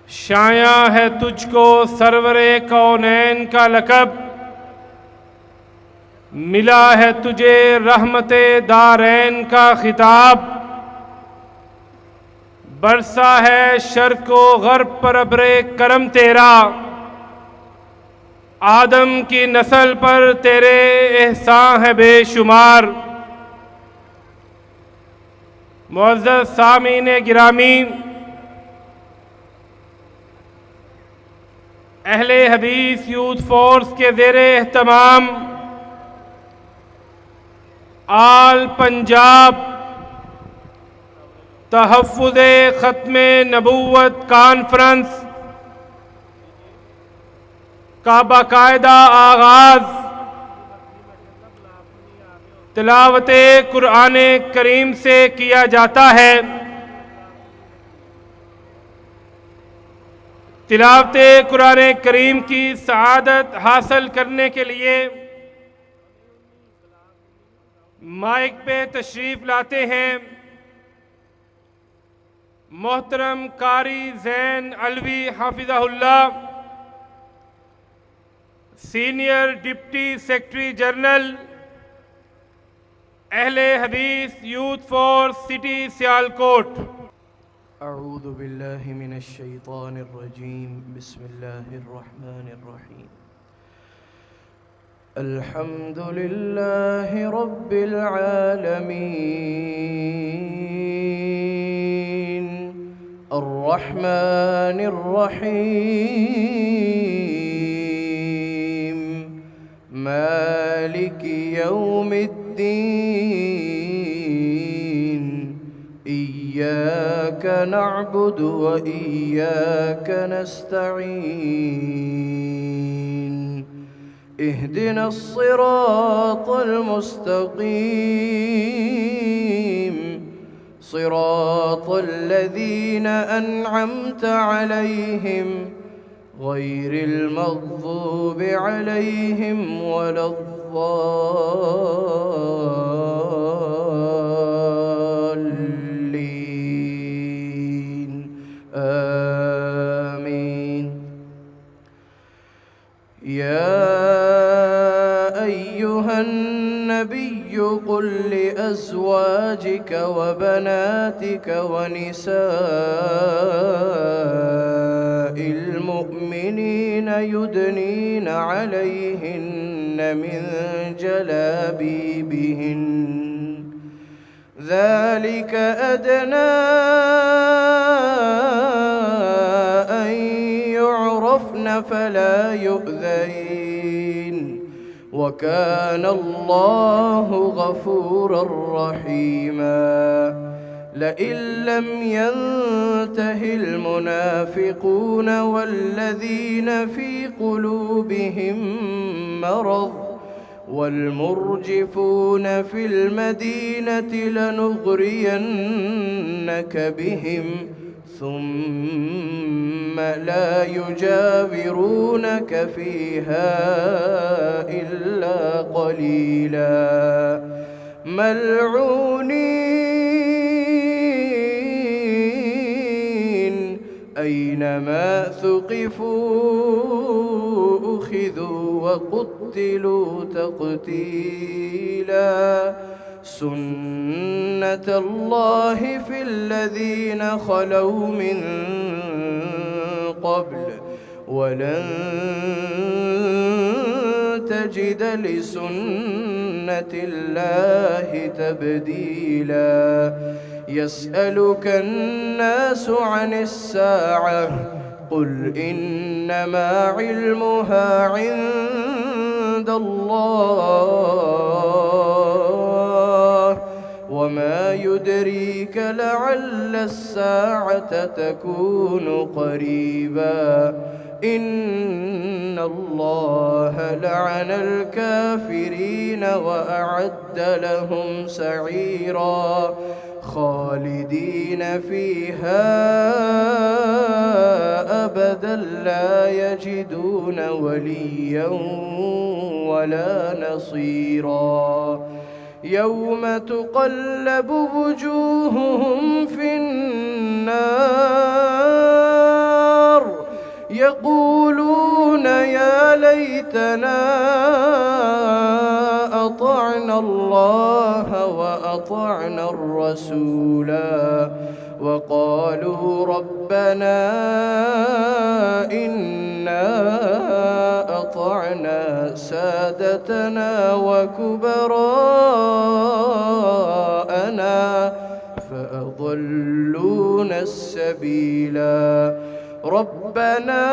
शाया है तुझको सरवरे कौनैन का लक़ब, मिला है तुझे रहमते दारैन का खिताब। बरसा है शर्क व गर्ब पर अब्रे करम तेरा, आदम की नस्ल पर तेरे एहसान है बेशुमार। मुअज़्ज़ज़ सामीन गिरामी, अहले हदीस यूथ फोर्स के ज़ेरे एहतमाम आल पंजाब तहफ़्फ़ुज़े ख़त्मे नबूवत कॉन्फ्रेंस का बाकायदा आगाज़ तिलावते कुरान करीम से किया जाता है। तिलावते कुरान करीम की सआदत हासिल करने के लिए माइक पे तशरीफ़ लाते हैं मोहतरम कारी ज़ैन अलवी हाफिज़हुल्लाह, सीनियर डिप्टी सेक्रेटरी जनरल अहले हदीस यूथ फोर्स सिटी सियालकोट। अऊज़ु बिल्लाहि मिनश शैतानिर रजीम, बिस्मिल्लाहिर रहमानिर रहीम। अल्हम्दुलिल्लाहि रब्बिल आलमीन, अर्रहमानिर रहीम, मालिकि यौमिद्दीन, इय्याक नअबुदु व इय्याक नस्तईन, इहदिनस सिरातल मुस्तक़ीम, सिरातल लज़ीना अन्अमत अलैहिम, गैरिल मग़ज़ूबि अलैहिम वलद्दाल्लीन, आमीन। या अय्युहन नबिय्यु क़ुल लिअज़वाजिक व बनातिक व निसाइल मुअ्मिनीन युदनीन अलैहिन्न मिन जलाबीबिहिन, ज़ालिक अदना अन युअरफ़न फला युअज़ैन, वकान अल्लाहु गफ़ूरर रहीमा। लइन लम यंतहिल मुनाफ़िक़ून वल्लज़ीन फ़ी क़ुलूबिहिम मरज़ वल्मुर्जिफ़ून फ़िल मदीनति लनुग़रियन्नक बिहिम ثم لا يجاورونك فيها إلا قليلا ملعونين أينما ثقفوا أخذوا وقتلوا تقتيلا سنة الله في الذين خلوا من قبل ولن تجد لسنة الله تبديلا يسألك الناس عن الساعة قل إنما علمها عند الله وما يدريك لعل الساعة تكون قريبا إن الله لعن الكافرين وأعد لهم سعيرا خالدين فيها أبدا لا يجدون وليا ولا نصيرا يوم تقلب وجوههم في النار يقولون يا ليتنا أطعنا الله وأطعنا الرسولا وقالوا ربنا إنا أطعنا سادتنا وكبراءنا فأضلونا السبيلا ربنا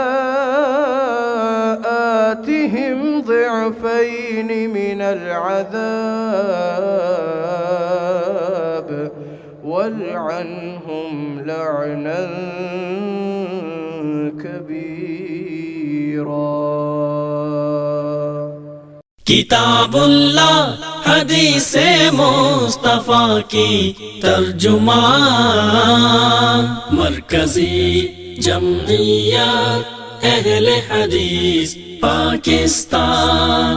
آتهم ضعفين من العذاب والعنهم لعنا كبيرا किताबुल्लाह हदीस मुस्तफ़ा की तर्जुमान मरकजी जमइयत अहले हदीस पाकिस्तान।